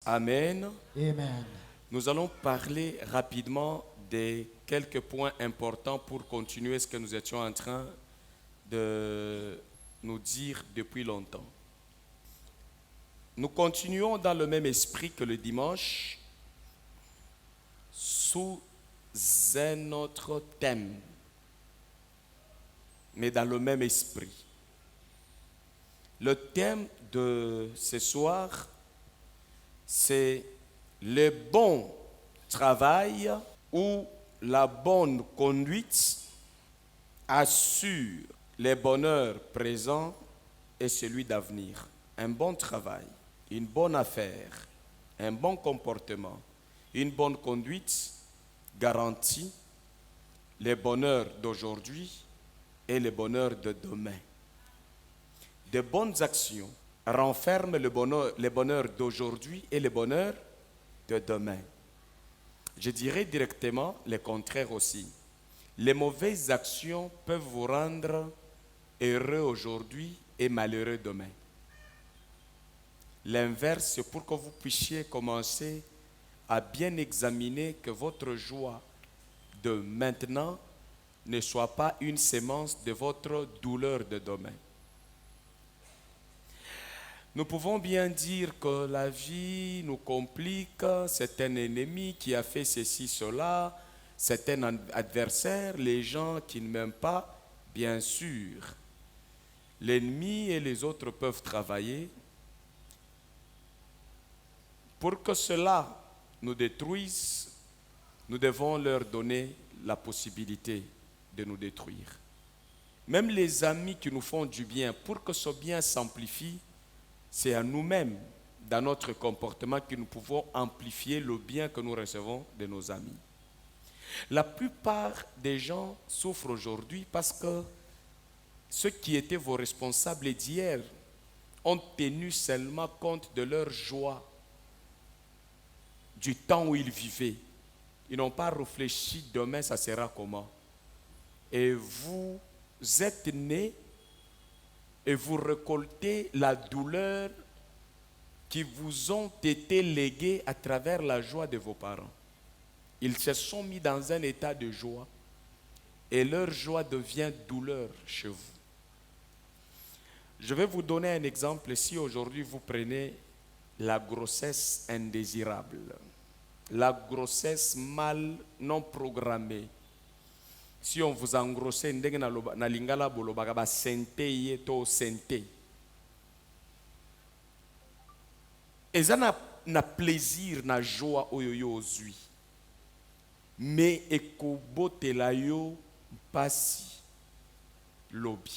Amen. Amen. Nous allons parler rapidement de quelques points importants pour continuer ce que nous étions en train de nous dire depuis longtemps. Nous continuons dans le même esprit que le dimanche sous un autre thème, mais dans le même esprit. Le thème de ce soir, c'est le bon travail ou la bonne conduite assure le bonheur présent et celui d'avenir. Un bon travail, une bonne affaire, un bon comportement, une bonne conduite garantit le bonheur d'aujourd'hui et le bonheur de demain. De bonnes actions renferment le bonheur d'aujourd'hui et le bonheur de demain. Je dirais directement le contraire aussi. Les mauvaises actions peuvent vous rendre heureux aujourd'hui et malheureux demain. L'inverse, c'est pour que vous puissiez commencer à bien examiner que votre joie de maintenant ne soit pas une sémence de votre douleur de demain. Nous pouvons bien dire que la vie nous complique, c'est un ennemi qui a fait ceci, cela, c'est un adversaire, les gens qui ne m'aiment pas, bien sûr. L'ennemi et les autres peuvent travailler pour que cela nous détruise. Nous devons leur donner la possibilité de nous détruire. Même les amis qui nous font du bien, pour que ce bien s'amplifie, c'est à nous-mêmes, dans notre comportement, que nous pouvons amplifier le bien que nous recevons de nos amis. La plupart des gens souffrent aujourd'hui parce que ceux qui étaient vos responsables d'hier ont tenu seulement compte de leur joie, du temps où ils vivaient. Ils n'ont pas réfléchi demain ça sera comment. Et vous êtes nés et vous récoltez la douleur qui vous ont été léguées à travers la joie de vos parents. Ils se sont mis dans un état de joie et leur joie devient douleur chez vous. Je vais vous donner un exemple. Si aujourd'hui vous prenez la grossesse indésirable, la grossesse mal non programmée, si on vous engrossait ndenge na lingala bolobaka ba sente ye to sente, eza na plaisir na joie oyo yo ozwi, mais ekobotela yo mpasi lobi.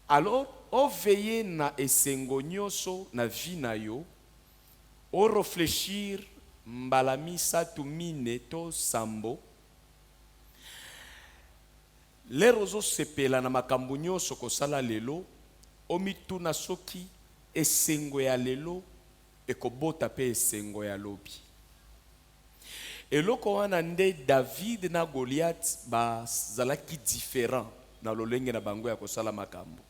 Alors oveye na esengo nyonso na vie na yo, o réfléchir mbala misatu mine to sambo, lero ozosepela na makambo nyonso kosala lelo, omituna soki esengo ya lelo ekobota pe esengo ya lobi. Eloko wana nde David na Goliath bazalaki différent na lolenge na bango ya kosala makambo.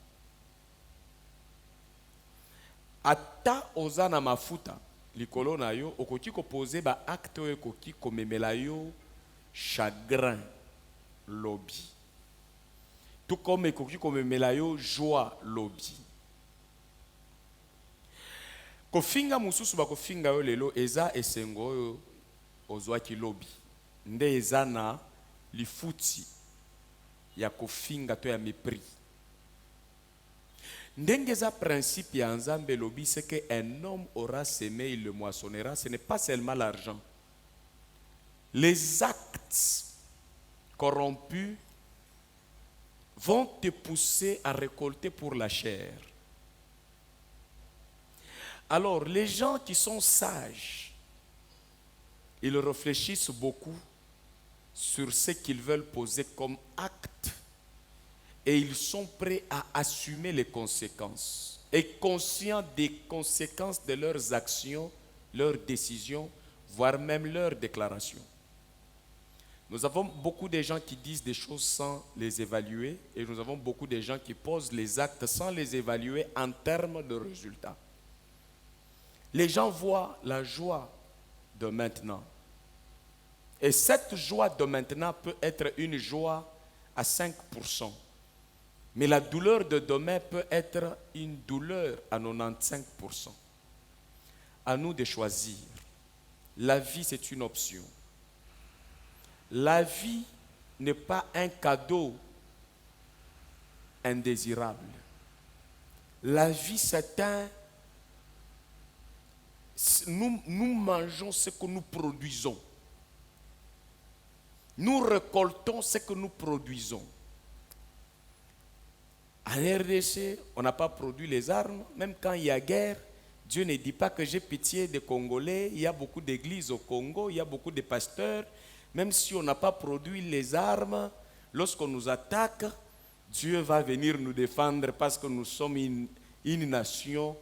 Ata oza na mafuta likolo na yo, okoki kopose ba acte oyo ekoki komemela yo chagrin lobi. Tout comme ekoki komemela yo joie lobi. Kofinga mususu bakofinga yo lelo eza esengo oyo ozwaki lobi. Nde eza na lifuti ya kofinga to ya mépris. Ndenge eza principe ya Nzambe lobi, c'est que un homme aura semé, il le moissonnera. Ce n'est pas seulement l'argent. Les actes corrompus vont te pousser à récolter pour la chair. Alors, les gens qui sont sages, ils réfléchissent beaucoup sur ce qu'ils veulent poser comme acte et ils sont prêts à assumer les conséquences et conscients des conséquences de leurs actions, leurs décisions, voire même leurs déclarations. Nous avons beaucoup de gens qui disent des choses sans les évaluer et nous avons beaucoup de gens qui posent les actes sans les évaluer en termes de résultats. les gens voient la joie de maintenant. Et cette joie de maintenant peut être une joie à 5%. Mais la douleur de demain peut être une douleur à 95%. À nous de choisir. La vie, c'est une option. La vie n'est pas un cadeau indésirable. La vie, c'est un... Nous mangeons ce que nous produisons. Nous récoltons ce que nous produisons. En RDC, on n'a pas produit les armes. Même quand il y a guerre, Dieu ne dit pas que j'ai pitié des Congolais. Il y a beaucoup d'églises au Congo, il y a beaucoup de pasteurs. Même si on n'a pas produit les armes, lorsqu'on nous attaque, Dieu va venir nous défendre parce que nous sommes une nation,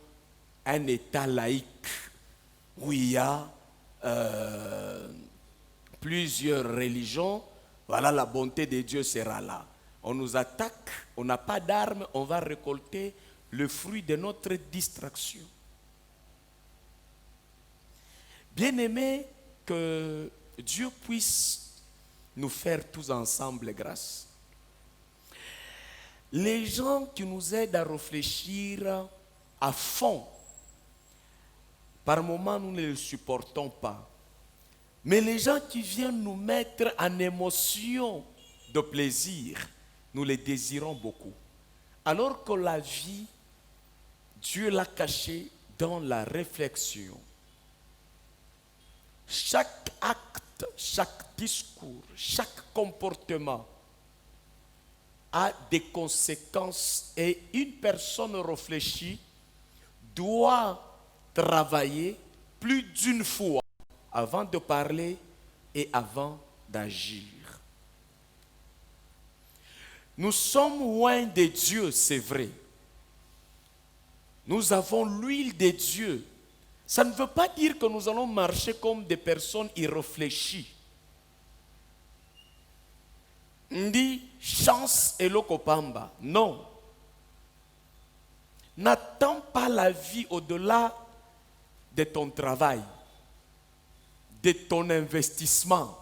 un État laïque, où il y a plusieurs religions. Voilà, la bonté de Dieu sera là. On nous attaque, on n'a pas d'armes, on va récolter le fruit de notre distraction. Bien-aimés, que Dieu puisse nous faire tous ensemble grâce. Les gens qui nous aident à réfléchir à fond, par moments nous ne les supportons pas. Mais les gens qui viennent nous mettre en émotion de plaisir, nous les désirons beaucoup. Alors que la vie, Dieu l'a cachée dans la réflexion. Chaque acte, chaque discours, chaque comportement a des conséquences et une personne réfléchie doit travailler plus d'une fois avant de parler et avant d'agir. Nous sommes loin de Dieu, c'est vrai. Nous avons l'huile de Dieu. Ça ne veut pas dire que nous allons marcher comme des personnes irréfléchies. On dit chance et lokopamba. Non. N'attends pas la vie au-delà de ton travail, de ton investissement.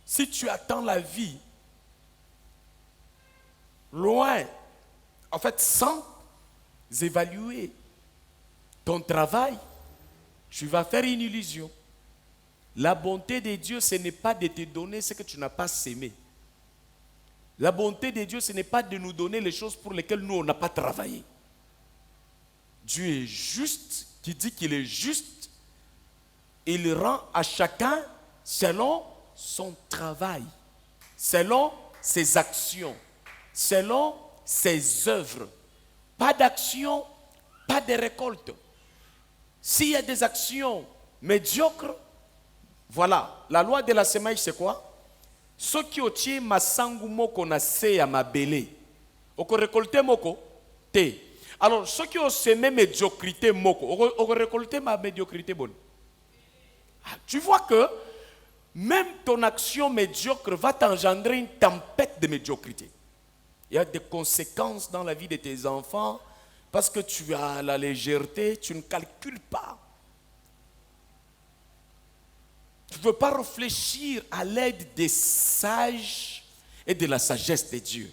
Si tu attends la vie loin, en fait sans évaluer ton travail, tu vas faire une illusion. La bonté de Dieu, ce n'est pas de te donner ce que tu n'as pas sémé. La bonté de Dieu, ce n'est pas de nous donner les choses pour lesquelles nous, on n'a pas travaillé. Dieu est juste, qui dit qu'il est juste. Il rend à chacun selon son travail, selon ses actions, selon ses œuvres. Pas d'action, pas de récolte. S'il y a des actions médiocres, voilà, la loi de la semaille, c'est quoi? Ce qui otie masangu moko na se ya mabele. Oko récolter moko te. Alors, ceux qui ont semé médiocrité moko, oko récolter ma médiocrité bonne. Tu vois que même ton action médiocre va t'engendrer une tempête de médiocrité. Il y a des conséquences dans la vie de tes enfants parce que tu as la légèreté, tu ne calcules pas. Tu ne veux pas réfléchir à l'aide des sages et de la sagesse de Dieu.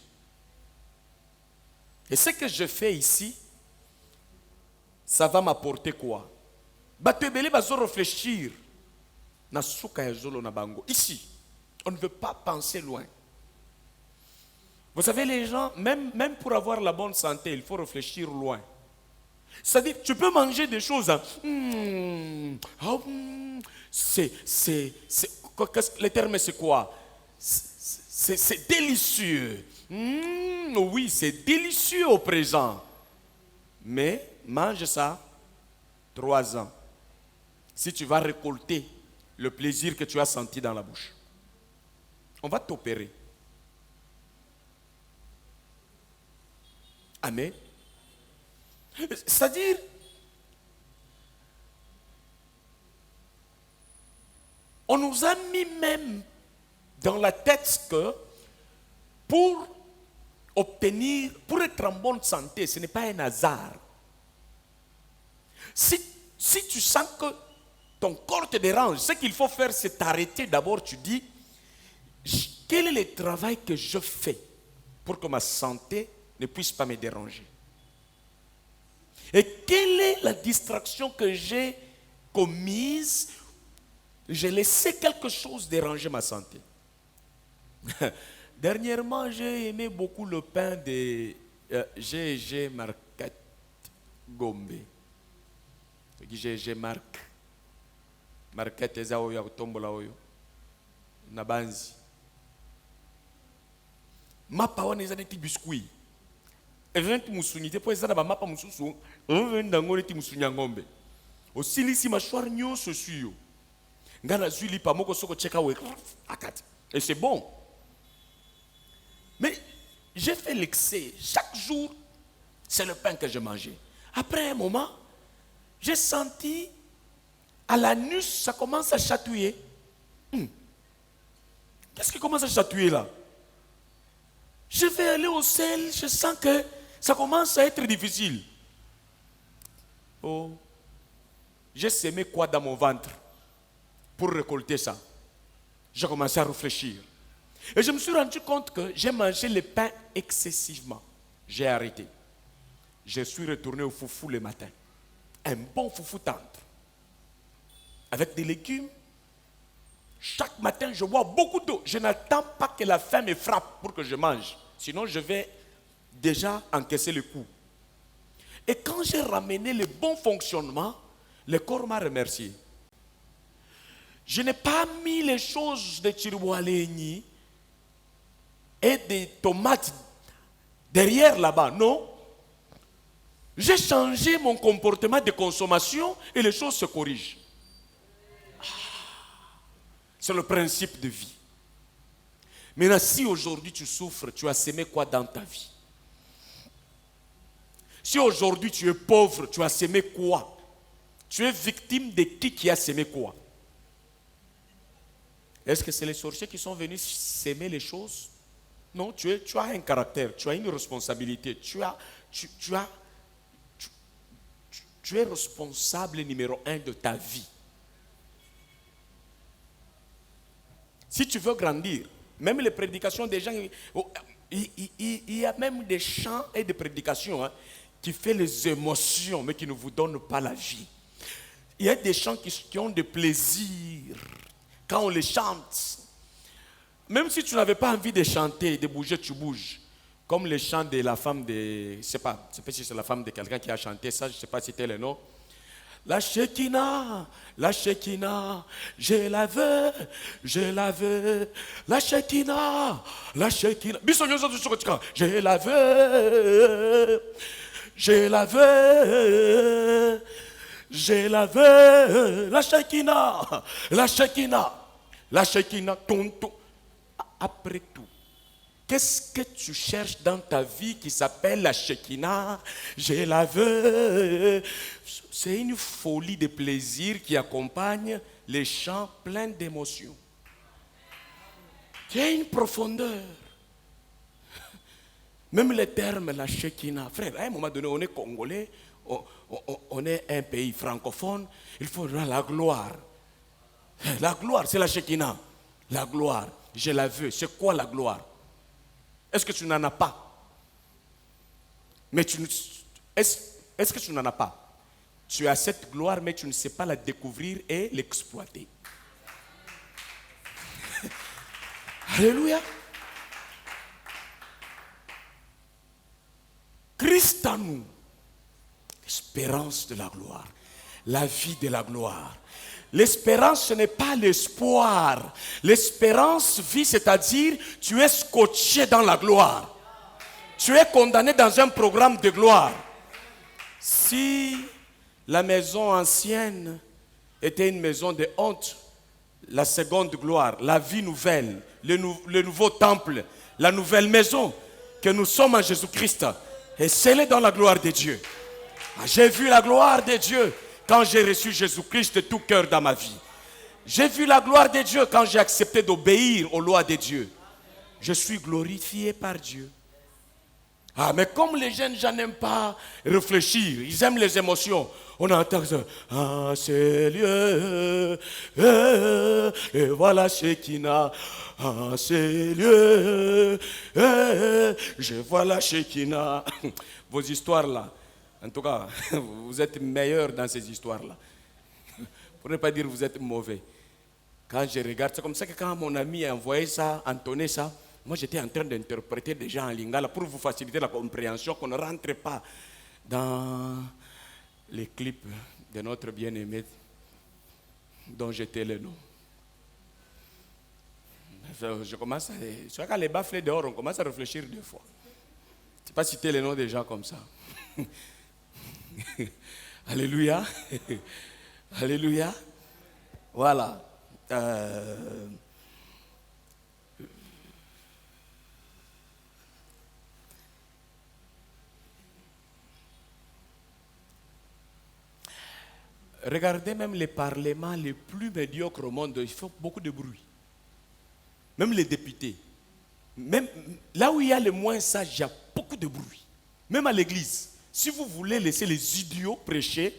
Et ce que je fais ici, ça va m'apporter quoi? Batebele bazo réfléchir. Ici, on ne veut pas penser loin. Vous savez, les gens, même pour avoir la bonne santé, il faut réfléchir loin. C'est-à-dire, tu peux manger des choses. Le terme, c'est quoi? C'est délicieux. Oui, c'est délicieux au présent. Mais mange ça 3 ans. Si tu vas récolter le plaisir que tu as senti dans la bouche, on va t'opérer. Amen. C'est-à-dire, on nous a mis même dans la tête que pour obtenir, pour être en bonne santé, ce n'est pas un hasard. Si Si tu sens que ton corps te dérange, ce qu'il faut faire, c'est t'arrêter. D'abord, tu dis, quel est le travail que je fais pour que ma santé ne puisse pas me déranger? Et quelle est la distraction que j'ai commise? J'ai laissé quelque chose déranger ma santé. Dernièrement, j'ai aimé beaucoup le pain de G.G. Market Gombe. G.G. Market Ezaoyo Tombola Oyo. Nabanzi. Mapa wana eza neti biscuit. Event musunite po eza na ba mapa mususu. On ndango neti musunya ngombe. Osilisi machwar nyonso suyo. Ngana zuli pa moko soko cheka we akati. Et c'est bon. Mais j'ai fait l'excès. Chaque jour, c'est le pain que je mangeais. Après un moment, j'ai senti à l'anus, ça commence à chatouiller. Qu'est-ce qui commence à chatouiller là? Je vais aller au sel, je sens que ça commence à être difficile. Oh, j'ai semé quoi dans mon ventre pour récolter ça? J'ai commencé à réfléchir. Et je me suis rendu compte que j'ai mangé le pain excessivement. J'ai arrêté. Je suis retourné au foufou le matin. Un bon foufou tendre. Avec des légumes. Chaque matin, je bois beaucoup d'eau. Je n'attends pas que la faim me frappe pour que je mange. Sinon, je vais déjà encaisser le coup. Et quand j'ai ramené le bon fonctionnement, le corps m'a remercié. Je n'ai pas mis les choses de Chirwaleni et des tomates derrière là-bas, non. J'ai changé mon comportement de consommation et les choses se corrigent. C'est le principe de vie. Maintenant, si aujourd'hui tu souffres, tu as semé quoi dans ta vie? Si aujourd'hui tu es pauvre, tu as semé quoi? Tu es victime de qui a semé quoi? Est-ce que c'est les sorciers qui sont venus s'aimer les choses? Non, tu as un caractère, tu as une responsabilité, tu es responsable numéro 1 de ta vie. Si tu veux grandir, même les prédications des gens, il y a même des chants et des prédications qui font les émotions, mais qui ne vous donnent pas la vie. Il y a des chants qui ont des plaisirs. Quand on les chante, même si tu n'avais pas envie de chanter, de bouger, tu bouges. Comme le chant de la femme de... Je ne sais pas si c'est la femme de quelqu'un qui a chanté ça, je ne sais pas si c'était le nom. La Shekinah, je la veux, la Shekinah, je la veux, la Shekinah, tonton. Après tout, qu'est-ce que tu cherches dans ta vie qui s'appelle la Shekinah? Je la veux. C'est une folie de plaisir qui accompagne les chants pleins d'émotions. Il y a une profondeur. Même les termes, la Shekinah. Frère, à un moment donné, on est congolais, on est un pays francophone, il faudra la gloire. La gloire, c'est la Shekinah. La gloire, je la veux. C'est quoi la gloire? Est-ce que tu n'en as pas? Mais est-ce que tu n'en as pas? Tu as cette gloire, mais tu ne sais pas la découvrir et l'exploiter. Alléluia. Christ en nous, l'espérance de la gloire, la vie de la gloire. L'espérance, ce n'est pas l'espoir. L'espérance vit, c'est-à-dire tu es scotché dans la gloire. Tu es condamné dans un programme de gloire. Si la maison ancienne était une maison de honte, la seconde gloire, la vie nouvelle, le nouveau temple, la nouvelle maison que nous sommes en Jésus-Christ, est scellée dans la gloire de Dieu. J'ai vu la gloire de Dieu quand j'ai reçu Jésus-Christ de tout cœur dans ma vie. J'ai vu la gloire de Dieu quand j'ai accepté d'obéir aux lois de Dieu. Je suis glorifié par Dieu. Ah, mais comme les jeunes gens n'aiment pas réfléchir, ils aiment les émotions. On entend ça. Ah, c'est lieu. Et voilà Shekinah. Ah, c'est lieu. Je vois la Shekinah. Vos histoires là. En tout cas, vous êtes meilleurs dans ces histoires-là. Pour ne pas dire que vous êtes mauvais. Quand je regarde, c'est comme ça que quand mon ami a envoyé ça, entonné ça, moi j'étais en train d'interpréter déjà en lingala pour vous faciliter la compréhension, qu'on ne rentre pas dans les clips de notre bien-aimé dont j'étais le nom. Je commence à... Soit quand les baffles dehors, on commence à réfléchir deux fois. Je ne sais pas citer les noms des gens comme ça. Alléluia. Alléluia. Voilà. Regardez même les parlements les plus médiocres au monde, ils font beaucoup de bruit. Même les députés. Même là où il y a les moins sages, il y a beaucoup de bruit. Même à l'église. Si vous voulez laisser les idiots prêcher,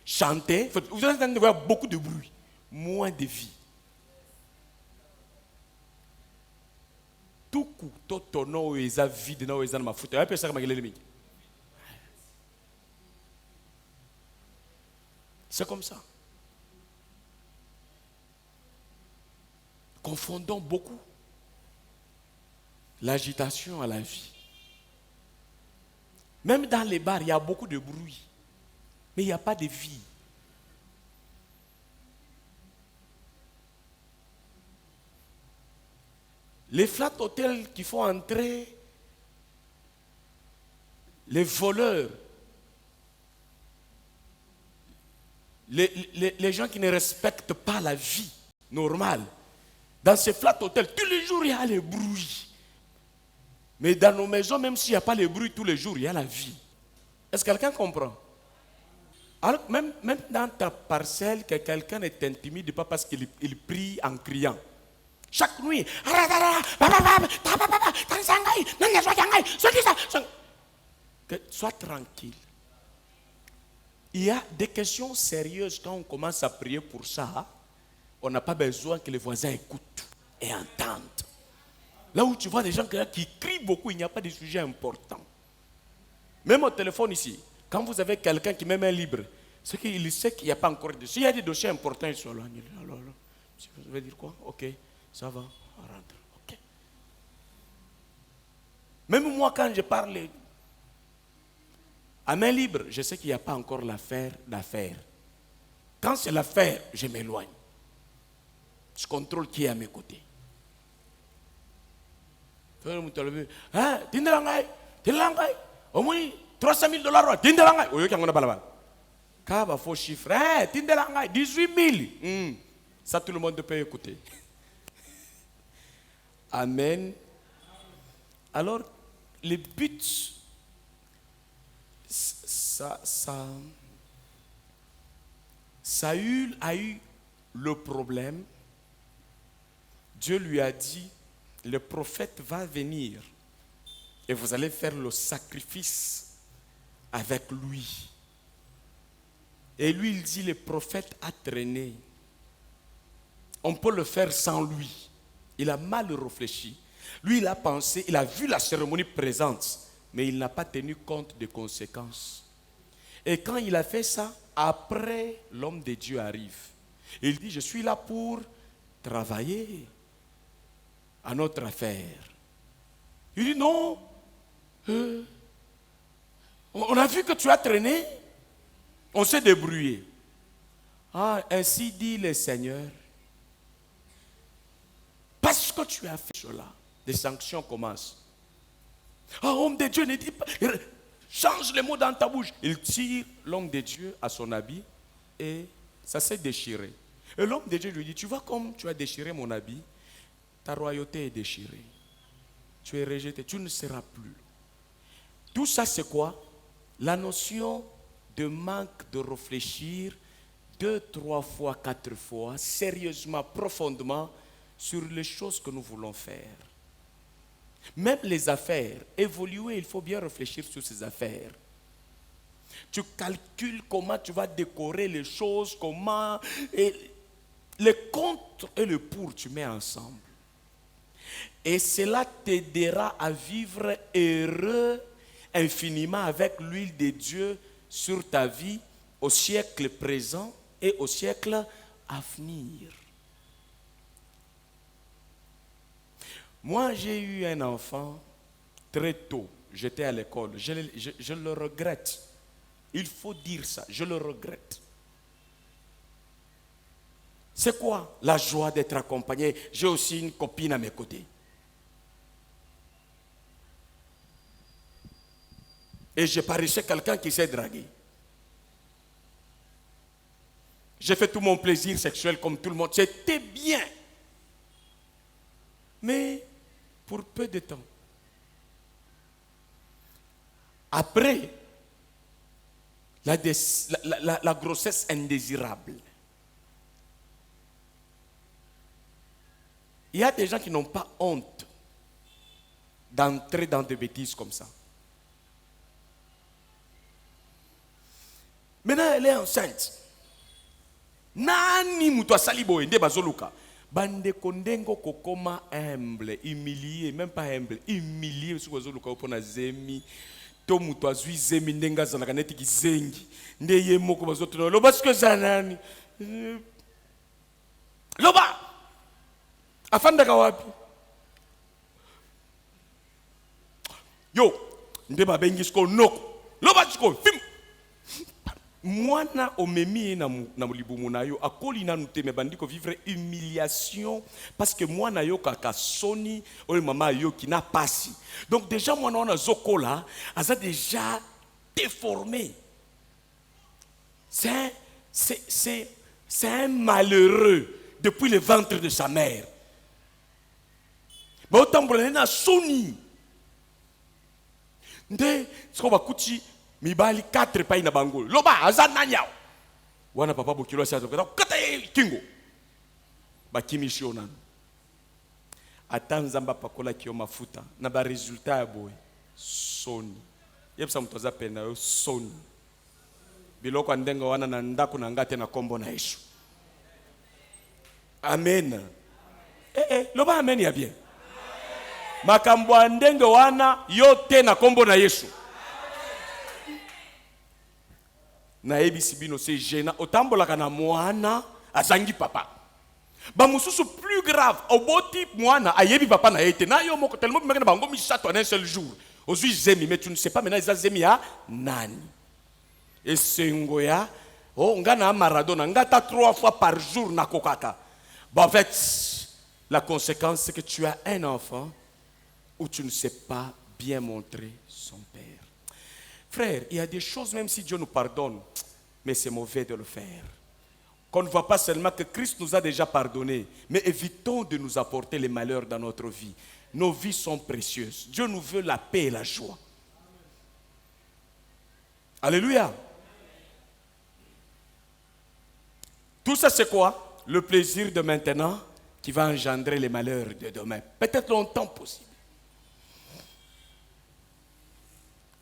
chanter, vous allez avoir beaucoup de bruit, moins de vie. Tout coup, tout ton nom est vide, non est ma faute. Après ça, c'est comme ça. Confondons beaucoup l'agitation à la vie. Même dans les bars, il y a beaucoup de bruit, mais il n'y a pas de vie. Les flat hôtels qui font entrer les voleurs, les gens qui ne respectent pas la vie normale. Dans ces flat hôtels, tous les jours, il y a les bruits. Mais dans nos maisons, même s'il n'y a pas les bruits tous les jours, il y a la vie. Est-ce que quelqu'un comprend? Alors, même dans ta parcelle, que quelqu'un ne t'intimide pas parce qu'il prie en criant. Chaque nuit, sois tranquille. Il y a des questions sérieuses quand on commence à prier pour ça. On n'a pas besoin que les voisins écoutent et entendent. Là où tu vois des gens qui crient beaucoup, il n'y a pas de sujet important. Même au téléphone ici, quand vous avez quelqu'un qui met main libre, c'est qu'il sait qu'il n'y a pas encore de... S'il y a des dossiers importants, ils sont là. Alors, vous allez dire quoi? Ok, ça va, on rentre. Ok. Même moi, quand je parle à main libre, je sais qu'il n'y a pas encore l'affaire d'affaires. Quand c'est l'affaire, je m'éloigne. Je contrôle qui est à mes côtés. Hein? Au moins 300 000 $. Tindelangai. Oui, qui en a balabal. Kaba faux chiffre. Hein? Tindelangai. 18 000. Ça, tout le monde peut écouter. Amen. Alors, le but, Saül a eu le problème. Dieu lui a dit, le prophète va venir et vous allez faire le sacrifice avec lui. Et lui, il dit, le prophète a traîné. On peut le faire sans lui. Il a mal réfléchi. Lui, il a pensé, il a vu la cérémonie présente, mais il n'a pas tenu compte des conséquences. Et quand il a fait ça, après, l'homme de Dieu arrive. Il dit, je suis là pour travailler à notre affaire. Il dit, non, on a vu que tu as traîné, on s'est débrouillé. Ah, ainsi dit le Seigneur. Parce que tu as fait cela, les sanctions commencent. Ah, homme de Dieu, ne dit pas, change les mots dans ta bouche. Il tire l'homme de Dieu à son habit et ça s'est déchiré. Et l'homme de Dieu lui dit, tu vois comme tu as déchiré mon habit, ta royauté est déchirée. Tu es rejeté, tu ne seras plus. Tout ça, c'est quoi? La notion de manque de réfléchir 2, 3 fois, 4 fois, sérieusement, profondément, sur les choses que nous voulons faire. Même les affaires, évoluer, il faut bien réfléchir sur ces affaires. Tu calcules comment tu vas décorer les choses, comment... Et le contre et le pour, tu mets ensemble. Et cela t'aidera à vivre heureux infiniment avec l'huile de Dieu sur ta vie au siècle présent et au siècle à venir. Moi, j'ai eu un enfant très tôt. J'étais à l'école. Je le regrette. Il faut dire ça. Je le regrette. C'est quoi la joie d'être accompagné? J'ai aussi une copine à mes côtés. Et j'ai paru quelqu'un qui s'est dragué. J'ai fait tout mon plaisir sexuel comme tout le monde. C'était bien. Mais pour peu de temps. Après, la grossesse indésirable. Il y a des gens qui n'ont pas honte d'entrer dans des bêtises comme ça. Maintenant, elle est enceinte. Nani muto salibo ende bazoluka. Bande kondengo kokoma humble, humilié, même pas humble, humilié sur bazoluka opona zemi. To muto azui zemi ndenga zalaka neti kizengi. Nde ye moko bazotuna. Loba sike zanani. Loba. Afandaka wapi? Yo, nde babengi sko noko. Loba siko fim. Mwana omemi na mulibumu na yo akoli na nute me bandiko vivre humiliation parce que mwana yo kaka soni o mama yo qui n'a pas. Donc déjà mwana on a zokola aza déjà déformé. C'est un malheureux depuis le ventre de sa mère. Ba otambola na soni. Nde siko bakuti mibali 4 pa ina bango. Loba azana nyao. Wana papa bokilo sa zokata kata kingo. Ba kimisho nanu. Atanzamba pakola kiyo mafuta na ba resultat ya boy. Soni. Yebisa mtoza pena yo soni. Biloko andenga wana na ndako na ngate na kombo na Yesu. Amen. Loba amen ya bien. Makambo andenga wana yote na kombo na Yesu. Na ebisi bino c'est gênant otambolaka na mwana azangi papa ba mususu plus grave oboti mwana ayebi papa na yete na yo moko tellement bimaka na bango misato en un seul jour ozui zemi mais tu ne sais pas maintenant ils zemi ya nani et sengoya oh ngana Maradona ngata 3 fois par jour na kokaka. En fait la conséquence c'est que tu as un enfant où tu ne sais pas bien montrer son père. Frère, il y a des choses, même si Dieu nous pardonne, mais c'est mauvais de le faire. Qu'on ne voit pas seulement que Christ nous a déjà pardonné, mais évitons de nous apporter les malheurs dans notre vie. Nos vies sont précieuses. Dieu nous veut la paix et la joie. Alléluia. Tout ça, c'est quoi? Le plaisir de maintenant qui va engendrer les malheurs de demain. Peut-être longtemps possible.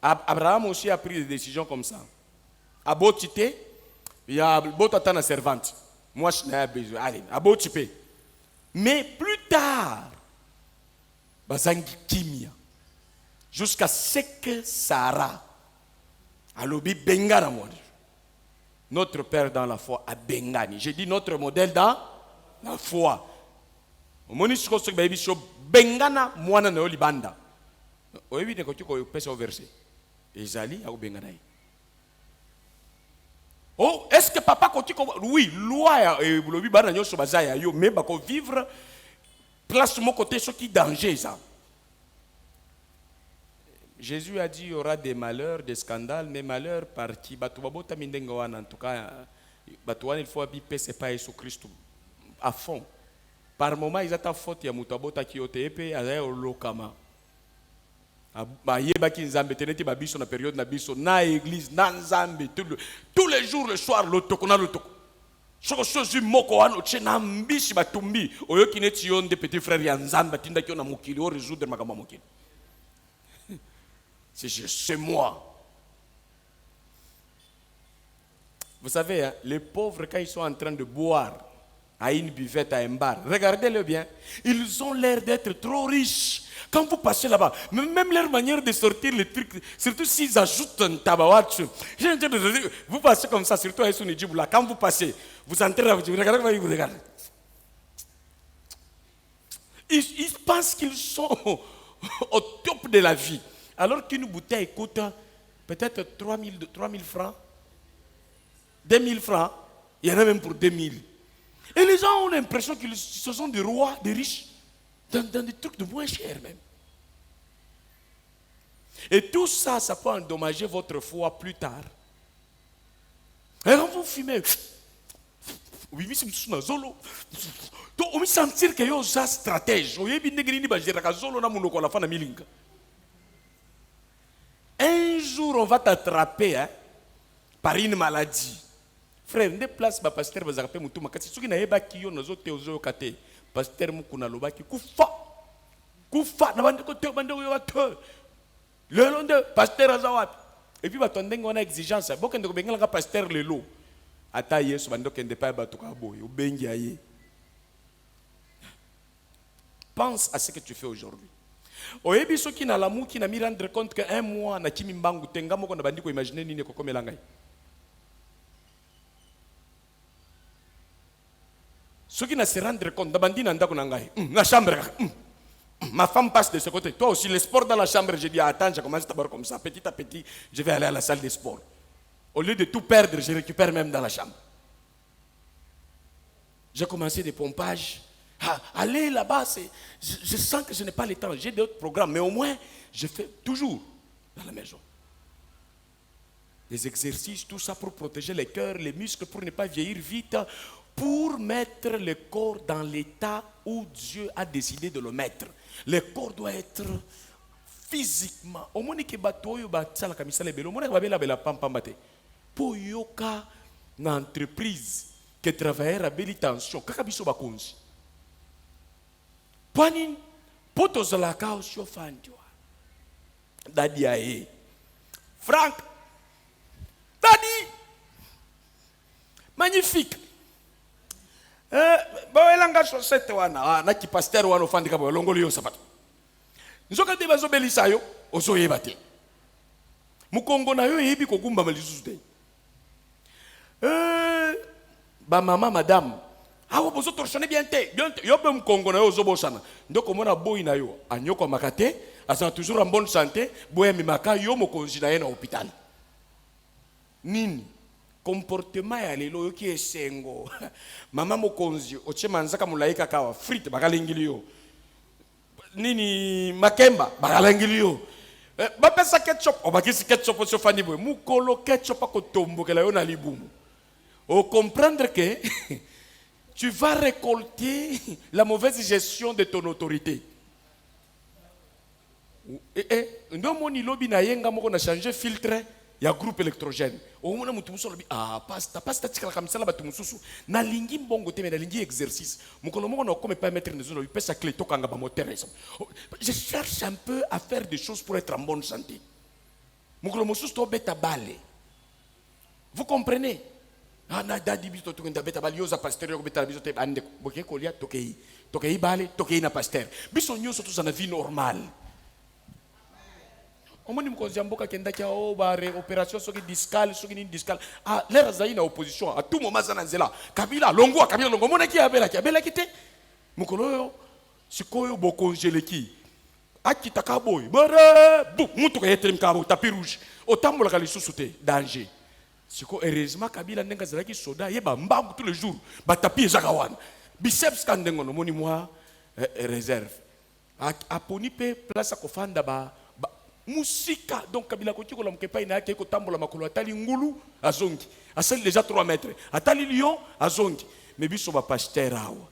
Abraham aussi a pris des décisions comme ça. À Botité, il y a Botata servante. Moi, je n'ai pas besoin. Allez, à Botipé. Mais plus tard, Bazangi Kimia, jusqu'à ce que Sarah, a l'obi Bengana, notre père dans la foi, a Bengani. J'ai dit notre modèle dans la foi. Monisco Bengana, Moana Neoli Banda. Oui, ne tu peux au verset. Ezali a Benganaï. Oh, est-ce que papa continue? Oui, loi et le bibanagno sur bazaya yo, mais bako vivre place mon côté ce qui danger ça. Jésus a dit il y aura des malheurs, des scandales, mais malheurs par qui batubabota mindengawan en tout cas batouan il faut habiter c'est pas Jésus Christ à fond. Par moment ils attendent faute ya mutabota qui otepe à lokama. Bayebaki nzambe teneti babiso na période na biso na église na nzambe tous les jours le soir lotoko na lotoko Soko sozu moko wana chena mbishi batumbi oyo kineti yonde petit frère ya nzamba tinda kiona mukili o résoudre makamba mukili. C'est moi. Vous savez, hein, les pauvres, quand ils sont en train de boire à une buvette, à un bar, regardez-le bien, ils ont l'air d'être trop riches. Quand vous passez là-bas, même leur manière de sortir les trucs, surtout s'ils ajoutent un tabac, vous passez comme ça, surtout à Sounidjibou, là, quand vous passez, vous entrez là, vous regardez, vous regardez. Ils pensent qu'ils sont au top de la vie. Alors qu'une bouteille coûte peut-être 3 000 francs, 2 000 francs, il y en a même pour 2 000. Et les gens ont l'impression qu'ils sont des rois, des riches, dans des trucs de moins cher même. Et tout ça, ça peut endommager votre foi plus tard. Et quand vous fumez, vous me sentir que vous êtes stratège. Un jour, on va t'attraper, hein, par une maladie. Frère, ne place pas pasteur bazarapé mutuma kasi soki na yeba kiyo nazo teozo kate pasteur mukuna lobaki kufa na bande ko te bande yo bato le londe pasteur azawapi et puis batondenge on a exigence bokende ko bengala ka pasteur lelo ata yesu bande kende pa bato ka boye obengi aye. Pense à ce que tu fais aujourd'hui. Oyebi soki na lamu ki na mi rendre compte que un mois na kimi mbangu tenga moko na bandi ko imaginer nini ko komela ngai. Ceux qui ne se rendent compte, la chambre, ma femme passe de ce côté. Toi aussi, le sport dans la chambre, je dis attends, je commence d'abord comme ça, petit à petit, je vais aller à la salle de sport. Au lieu de tout perdre, je récupère même dans la chambre. J'ai commencé des pompages. Aller là-bas, je sens que je n'ai pas le temps. J'ai d'autres programmes, mais au moins, je fais toujours dans la maison. Des exercices, tout ça pour protéger les cœurs, les muscles, pour ne pas vieillir vite. Pour mettre le corps dans l'état où Dieu a décidé de le mettre. Le corps doit être physiquement. Au moins que batoyo ba tsala kamisa lebelo, au moins que babela bela pampambate. Pour yoka na entreprise que travailleur a belle tension, kaka biso ba konzi. Panin poto zala ka osho fandiwa. Dadi ae. Frank. Dadi. Magnifique. Boelanga chaussette wana na ki pasteur wana ofandika bo longoli yo sapato nzoka te bazo belisa yo ozo yeba te mukongo na yo yebi ko kumba malisusu te ba mama madame awo bozo torchonner bien te yo be mukongo na yo ozo bosana ndoko mona boy na yo anyoko makate asa toujours en bonne santé boye mimaka yo mokonzi na ye na hôpital nini comportement ya lelo yoki esengo mama mokonzi oche manzaka mulaika kawa frite bakalengili yo nini makemba bakalengili yo bapesa ketchup obakisi ketchup ocho fani boy mukolo ketchup akotombokela yo na libumu o comprendre que tu vas récolter la mauvaise gestion de ton autorité. Ndo moni lobi na yenga moko na changer filtre ya groupe électrogène. Au moment où tu lobi pasta tikala kamsala batu mususu na lingi mbongo te na lingi exercice. Mukolo moko na comme pas mettre dans zone pesa clé to kanga ba moteur. Je cherche un peu à faire des choses pour être en bonne santé. Mukolo mususu to beta balé. Vous comprenez? Na dadi bito to ngenda beta balé yoza pasteur yo beta biso te ande boke kolia tokei balé tokei na pasteur. Biso nyoso to na vie normale. Omoni mkonzi mboka kenda kia bare opération soki discal soki ni discal l'air zaï na opposition à tout moment za nzela Kabila longo mona ki abela kite mukolo yo sikoyo bokongele ki akitaka boy bare bu mutu ka yetre mkabo tapis rouge otambola ka lisusu te danger siko heureusement Kabila ndenga zalaki soda yeba mbangu tous les jours ba tapis ezaka wana biceps kandengo no moni moi réserve aponi pe place akofanda ba musika donc Kabila ko tikola mkepa ina yake ko tambola makolo atali ngulu azongi asali déjà 3 mètres atali lion azongi mais biso ba pasteur awa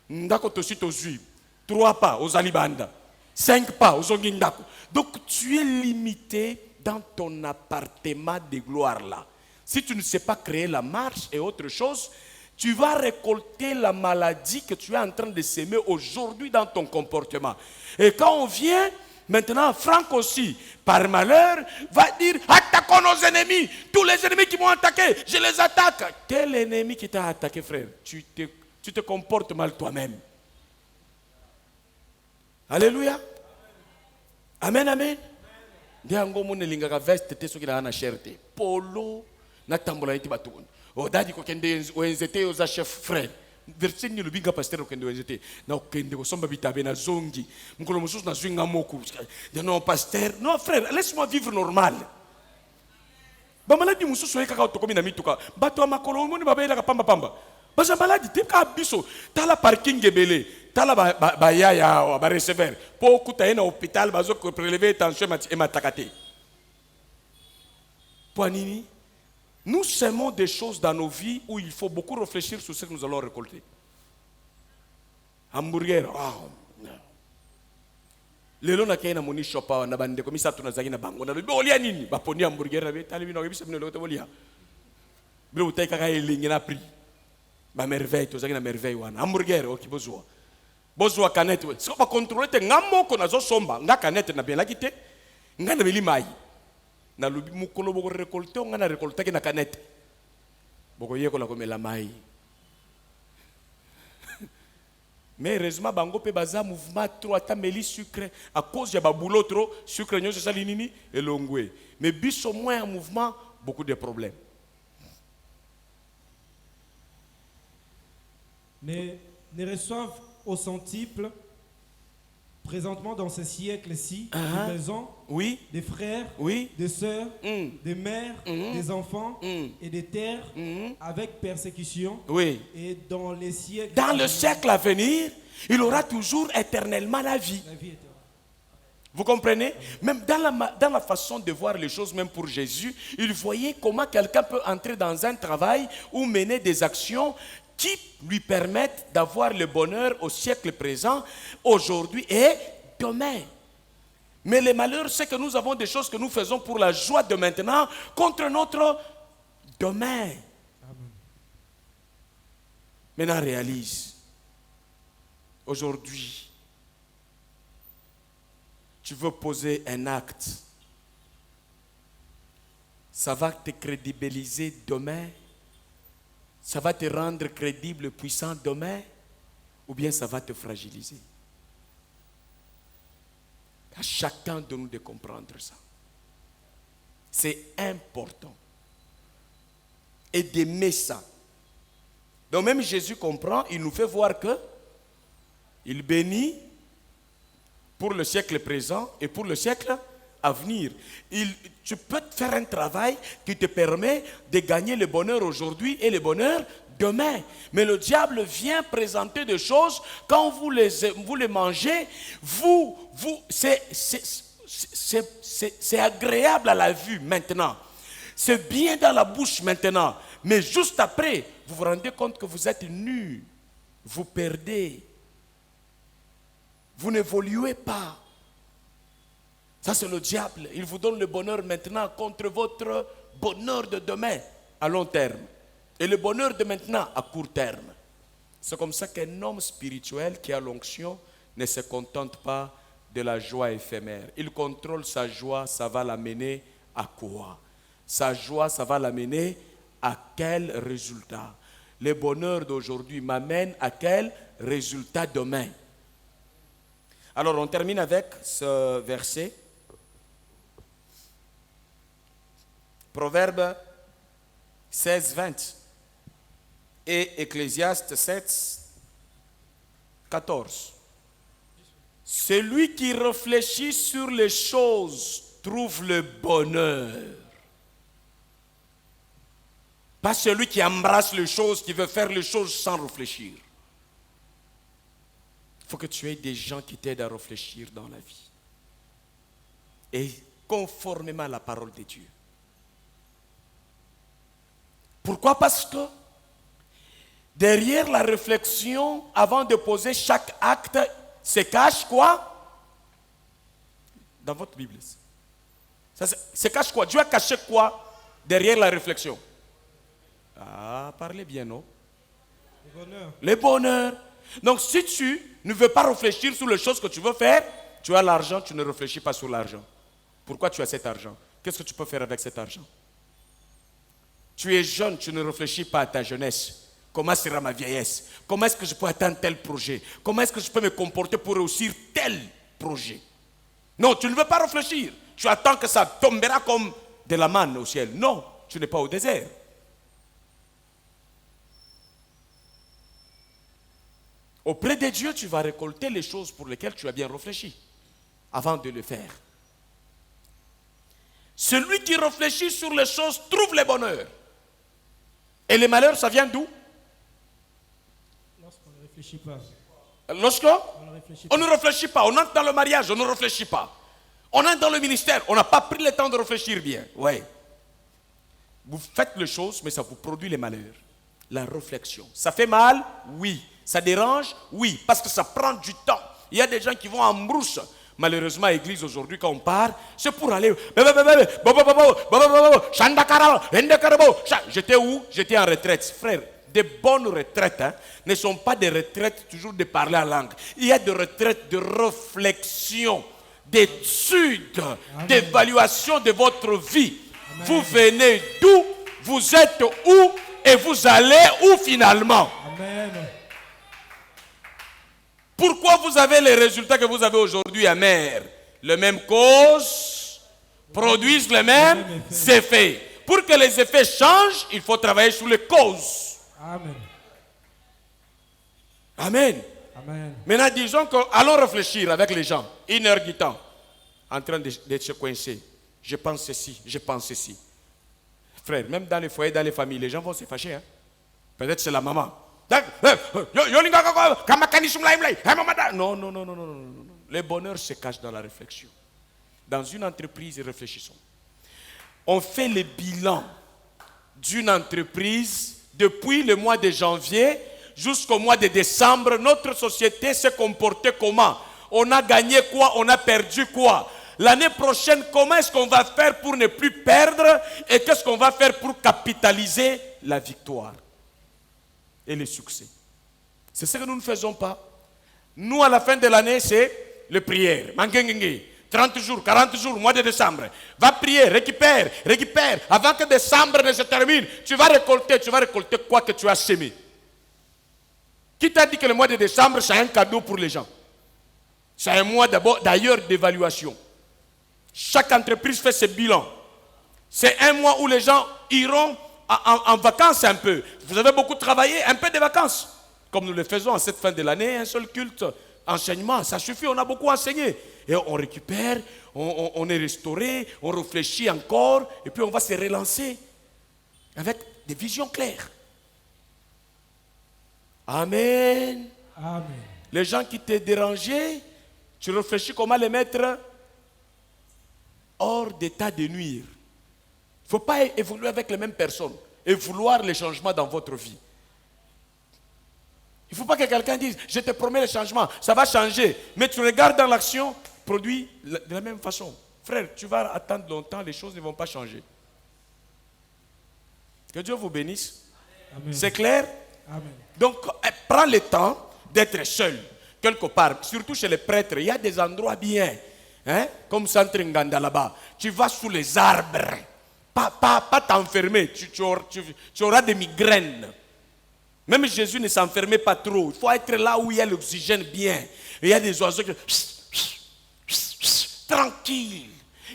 ndako tosi tozui 3 pas aux alibanda 5 pas aux zongi ndako donc tu es limité dans ton appartement de gloire là si tu ne sais pas créer la marche et autre chose tu vas récolter la maladie que tu es en train de s'aimer aujourd'hui dans ton comportement. Et quand on vient, maintenant, Franck aussi, par malheur, va dire, attaquons nos ennemis. Tous les ennemis qui m'ont attaqué, je les attaque. Quel ennemi qui t'a attaqué, frère? Tu te comportes mal toi-même. Alléluia. Amen, amen. Ndiango mune lingaka veste te soki na cherté. Polo na tambola iti batuni. O dadi ko kende wenzete oza chef frère. Verset ni lubinga pasteur ko kende wenzete. Na okende ko somba bitabe na zongi. Mukolo mususu na zwinga moku. Non pasteur, non frère, laisse-moi vivre normal. Ba maladi mususu ekaka otokomi na mituka. Bato makolo moni babela ka pamba pamba. Baza maladi te ka biso. Tala parking ebele. Tala ba yaya ba recevoir. Po kuta ena hôpital bazo ko prélever tension et matakate. Poanini. Nous semons des choses dans nos vies où il faut beaucoup réfléchir sur ce que nous allons récolter. Hamburger. Lelo na kaina moni shopa na bande komisa tunazaki na bango na lobi olia nini ba poni hamburger na betali bino kebisa bino lokote bolia. Bilo utai kaka elingi na prix. Ba merveille tozaki na merveille wana. Hamburger okibozwa. Bozwa canette we. Siko ba contrôler te ngamoko nazo somba nga canette na belaki te. Nga na beli mai. Na lobi mukolo boko récolter nga na récolter na canette. Boko yeko la komela mai. Mais heureusement bango pe baza mouvement trop atameli sucre à cause ya ba boulot trop sucre nyo ça linini elongwe. Mais biso moins en mouvement beaucoup de problèmes. Ne reçoivent au centuple, présentement dans ce siècle-ci, des maisons, oui, des frères, oui, des sœurs, des mères, des enfants et des terres avec persécution. Oui. Et dans les siècles. Dans le siècle à venir, il aura toujours éternellement la vie. La vie éternelle. Vous comprenez? Même dans la façon de voir les choses, même pour Jésus, il voyait comment quelqu'un peut entrer dans un travail ou mener des actions qui lui permettent d'avoir le bonheur au siècle présent, aujourd'hui et demain. Mais le malheur, c'est que nous avons des choses que nous faisons pour la joie de maintenant contre notre demain. Amen. Maintenant, réalise. Aujourd'hui, tu veux poser un acte. Ça va te crédibiliser demain. Ça va te rendre crédible, puissant demain, ou bien ça va te fragiliser. À chacun de nous de comprendre ça. C'est important. Et d'aimer ça. Donc même Jésus comprend, il nous fait voir que il bénit pour le siècle présent et pour le siècle à venir. Tu peux faire un travail qui te permet de gagner le bonheur aujourd'hui et le bonheur demain. Mais le diable vient présenter des choses, quand vous les mangez, c'est agréable à la vue maintenant. C'est bien dans la bouche maintenant. Mais juste après, vous vous rendez compte que vous êtes nus. Vous perdez. Vous n'évoluez pas. Ça, c'est le diable. Il vous donne le bonheur maintenant contre votre bonheur de demain à long terme. Et le bonheur de maintenant à court terme. C'est comme ça qu'un homme spirituel qui a l'onction ne se contente pas de la joie éphémère. Il contrôle sa joie, ça va l'amener à quoi? Sa joie, ça va l'amener à quel résultat? Le bonheur d'aujourd'hui m'amène à quel résultat demain? Alors on termine avec ce verset. Proverbe 16, 20 et Ecclésiaste 7, 14. Celui qui réfléchit sur les choses trouve le bonheur. Pas celui qui embrasse les choses, qui veut faire les choses sans réfléchir. Il faut que tu aies des gens qui t'aident à réfléchir dans la vie. Et conformément à la parole de Dieu. Pourquoi? Parce que derrière la réflexion, avant de poser chaque acte, se cache quoi? Dans votre Bible. Ça se cache quoi? Dieu a caché quoi derrière la réflexion? Ah, parlez bien, non? Le bonheur. Donc si tu ne veux pas réfléchir sur les choses que tu veux faire, tu as l'argent, tu ne réfléchis pas sur l'argent. Pourquoi tu as cet argent? Qu'est-ce que tu peux faire avec cet argent? Tu es jeune, tu ne réfléchis pas à ta jeunesse. Comment sera ma vieillesse? Comment est-ce que je peux atteindre tel projet? Comment est-ce que je peux me comporter pour réussir tel projet? Non, tu ne veux pas réfléchir. Tu attends que ça tombera comme de la manne au ciel. Non, tu n'es pas au désert. Auprès de Dieu, tu vas récolter les choses pour lesquelles tu as bien réfléchi avant de le faire. Celui qui réfléchit sur les choses trouve le bonheur. Et le malheur, ça vient d'où? Lorsqu'on ne réfléchit pas. On ne réfléchit pas. On entre dans le mariage, on ne réfléchit pas. On entre dans le ministère, on n'a pas pris le temps de réfléchir bien. Ouais. Vous faites les choses, mais ça vous produit les malheurs. La réflexion. Ça fait mal? Oui. Ça dérange? Oui. Parce que ça prend du temps. Il y a des gens qui vont en brousse. Malheureusement, à l'église aujourd'hui, quand on part, c'est pour aller. J'étais où? J'étais en retraite. Frère, des bonnes retraites ne sont pas des retraites toujours de parler en langue. Il y a des retraites de réflexion, d'étude, d'évaluation de votre vie. Amen. Vous venez d'où? Vous êtes où? Et vous allez où finalement? Amen. Pourquoi vous avez les résultats que vous avez aujourd'hui amers? Les mêmes causes produisent les mêmes effets. Pour que les effets changent, il faut travailler sur les causes. Amen. Amen. Amen. Maintenant, disons que allons réfléchir avec les gens. 1 heure du temps. En train de se coincer. Je pense ceci, je pense ceci. Frère, même dans les foyers, dans les familles, les gens vont se fâcher. Hein? Peut-être c'est la maman. Non, non, non, non, non, non. Le bonheur se cache dans la réflexion. Dans une entreprise, réfléchissons. On fait le bilan d'une entreprise depuis le mois de janvier jusqu'au mois de décembre. Notre société s'est comportée comment? On a gagné quoi? On a perdu quoi? L'année prochaine, comment est-ce qu'on va faire pour ne plus perdre? Et qu'est-ce qu'on va faire pour capitaliser la victoire et le succès? C'est ce que nous ne faisons pas. Nous, à la fin de l'année, c'est les prières. 30 jours, 40 jours, mois de décembre. Va prier, récupère. Avant que décembre ne se termine, tu vas récolter quoi que tu as semé. Qui t'a dit que le mois de décembre, c'est un cadeau pour les gens? C'est un mois d'ailleurs d'évaluation. Chaque entreprise fait ses bilans. C'est un mois où les gens iront en vacances un peu. Vous avez beaucoup travaillé, un peu de vacances. Comme nous le faisons en cette fin de l'année, un seul culte, enseignement, ça suffit, on a beaucoup enseigné. Et on récupère, on est restauré, on réfléchit encore, et puis on va se relancer avec des visions claires. Amen. Amen. Les gens qui te dérangeaient, tu réfléchis comment les mettre hors d'état de nuire. Il ne faut pas évoluer avec les mêmes personnes et vouloir les changements dans votre vie. Il ne faut pas que quelqu'un dise, je te promets le changement, ça va changer. Mais tu regardes dans l'action, produit de la même façon. Frère, tu vas attendre longtemps, les choses ne vont pas changer. Que Dieu vous bénisse. Amen. C'est clair? Amen. Donc, prends le temps d'être seul, quelque part. Surtout chez les prêtres, il y a des endroits bien. Hein? Comme Centre Nganda là-bas. Tu vas sous les arbres. Pas t'enfermer. Tu auras des migraines. Même Jésus ne s'enfermait pas trop. Il faut être là où il y a l'oxygène bien. Et il y a des oiseaux qui... tranquille.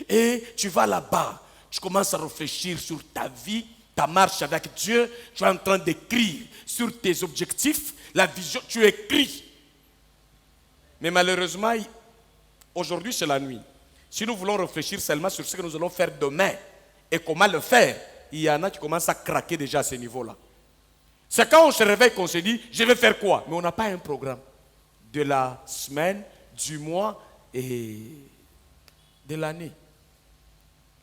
Et tu vas là-bas. Tu commences à réfléchir sur ta vie, ta marche avec Dieu. Tu es en train d'écrire sur tes objectifs, la vision. Tu écris. Mais malheureusement, aujourd'hui c'est la nuit. Si nous voulons réfléchir seulement sur ce que nous allons faire demain et comment le faire, il y en a qui commencent à craquer déjà à ce niveau-là. C'est quand on se réveille qu'on se dit, je vais faire quoi? Mais on n'a pas un programme de la semaine, du mois et de l'année.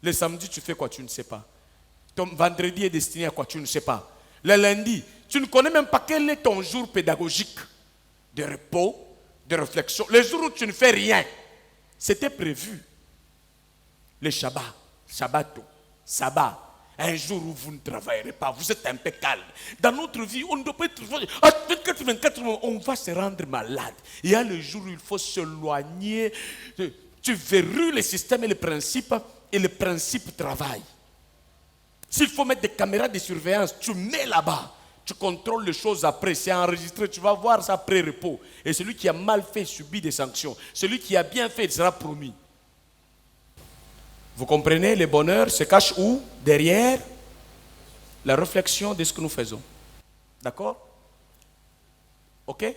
Le samedi, tu fais quoi? Tu ne sais pas. Ton vendredi est destiné à quoi? Tu ne sais pas. Le lundi, tu ne connais même pas quel est ton jour pédagogique de repos, de réflexion. Les jours où tu ne fais rien, c'était prévu. Le Shabbat, Shabbato, Sabbat. Un jour où vous ne travaillerez pas, vous êtes un peu calme. Dans notre vie, on ne doit pas être... À 24, on va se rendre malade. Il y a le jour où il faut s'éloigner. Tu verrouilles le système et le principe travaille. S'il faut mettre des caméras de surveillance, tu mets là-bas. Tu contrôles les choses après, c'est enregistré, tu vas voir ça après repos. Et celui qui a mal fait subit des sanctions. Celui qui a bien fait, il sera promis. Vous comprenez, le bonheur se cache où? Derrière la réflexion de ce que nous faisons. D'accord? Ok?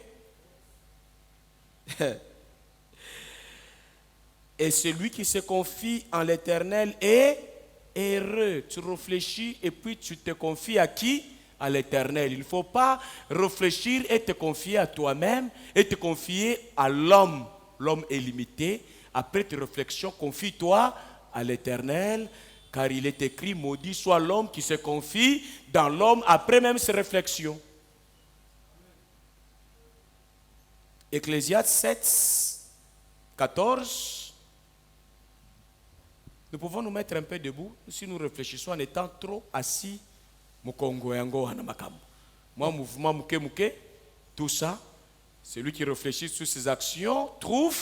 Et celui qui se confie en l'Éternel est heureux. Tu réfléchis et puis tu te confies à qui? À l'Éternel. Il ne faut pas réfléchir et te confier à toi-même et te confier à l'homme. L'homme est limité. Après tes réflexions, confie-toi à l'Éternel, car il est écrit, maudit soit l'homme qui se confie dans l'homme après même ses réflexions. Ecclésiaste 7, 14. Nous pouvons nous mettre un peu debout si nous réfléchissons en étant trop assis. Moi, mouvement mouké, tout ça, celui qui réfléchit sur ses actions trouve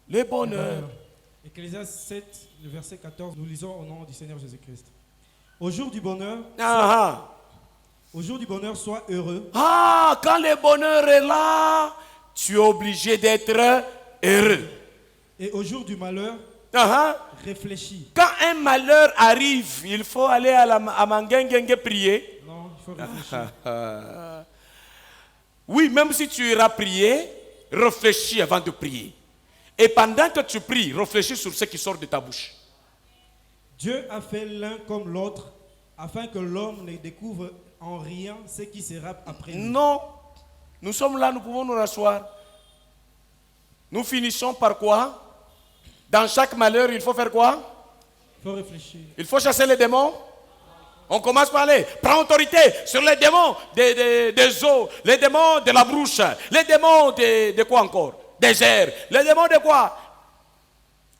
le bonheur. Ecclésiaste 7, le verset 14, nous lisons au nom du Seigneur Jésus-Christ. Au jour du bonheur, au jour du bonheur, sois heureux. Quand le bonheur est là, tu es obligé d'être heureux. Et au jour du malheur, réfléchis. Quand un malheur arrive, il faut aller à Mangengenge prier. Non, il faut réfléchir. Oui, même si tu iras prier, réfléchis avant de prier. Et pendant que tu pries, réfléchis sur ce qui sort de ta bouche. Dieu a fait l'un comme l'autre, afin que l'homme ne découvre en rien ce qui sera après lui. Non, nous sommes là, nous pouvons nous rasseoir. Nous finissons par quoi? Dans chaque malheur, il faut faire quoi? Il faut réfléchir. Il faut chasser les démons. On commence par aller. Prends autorité sur les démons des eaux, les démons de la brouche, les démons de quoi encore? Des airs. Les démons de quoi?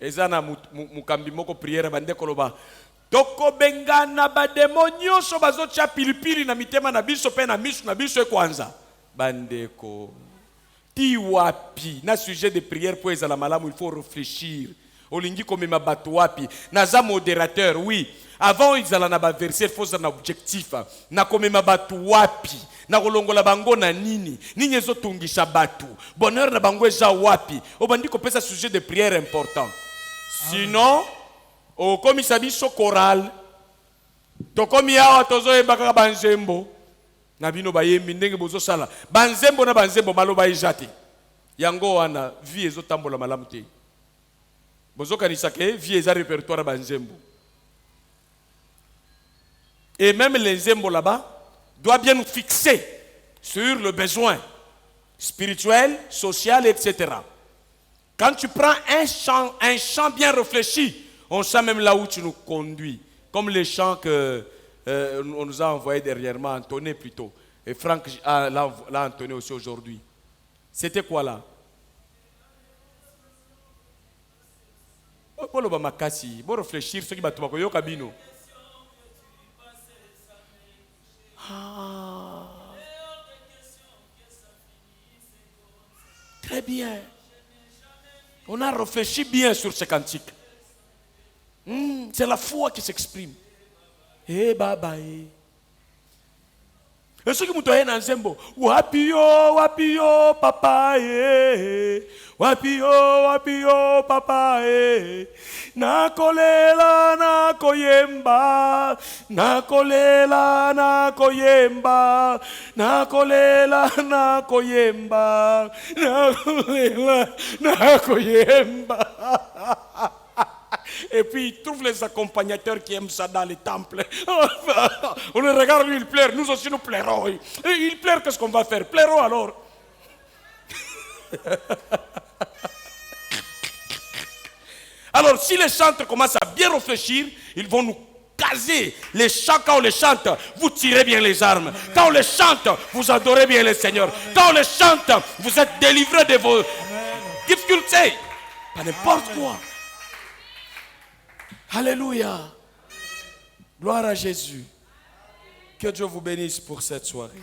Ezana mukambi moko prière bande koloba. Toko bengana ba demonio so bazocha pilipili na mitema na biso pe na misu na biso kwanza. Bandeko. Tiwapi na sujet de prière pour ezala malamu, il faut réfléchir. Olingi komema bato wapi? Naza modérateur, oui. Avant ezala na ba verset, il faut un objectif. Na komema bato wapi? Na kolongola bango na nini? Nini ezotungisha batu? Bonheur na bango eza wapi? Obandi kopesa sujet de prière important. Sinon, au komisa biso choral, tokomi awa tozoyemba kaka banzembo. Na bino bayembi ndenge bozo sala. Banzembo na banzembo maloba ejate. Yango wana vie ezotambola malamu te. Bozo kanisa ke vie eza répertoire banzembo. Et même les zembo là-bas doit bien nous fixer sur le besoin spirituel, social, etc. Quand tu prends un chant bien réfléchi, on sait même là où tu nous conduis. Comme les chants que on nous a envoyés dernièrement, entonné plutôt. Et Franck l'a entonné aussi aujourd'hui. C'était quoi là? Bon réfléchir, ce qui va te faire kabino. Très bien. On a réfléchi bien sur ce cantique. C'est la foi qui s'exprime. Eh baba eh. Et ce qui m'toye na nzembo, wapi yo papa eh. Wapi yo papa eh. Nakolela nakoyemba, nakolela nakoyemba, nakolela nakoyemba, nakolela nakoyemba. Et puis il trouve les accompagnateurs qui aiment ça dans les temples. On le regarde, lui il pleure, nous aussi nous pleurons. Et il pleure, qu'est-ce qu'on va faire? Pleurons alors. Alors si les chantres commencent à bien réfléchir, ils vont nous caser. Les chants, quand on les chante, vous tirez bien les armes. Quand on les chante, vous adorez bien le Seigneur. Quand on les chante, vous êtes délivrés de vos difficultés. Pas n'importe quoi. Alléluia. Gloire à Jésus. Que Dieu vous bénisse pour cette soirée.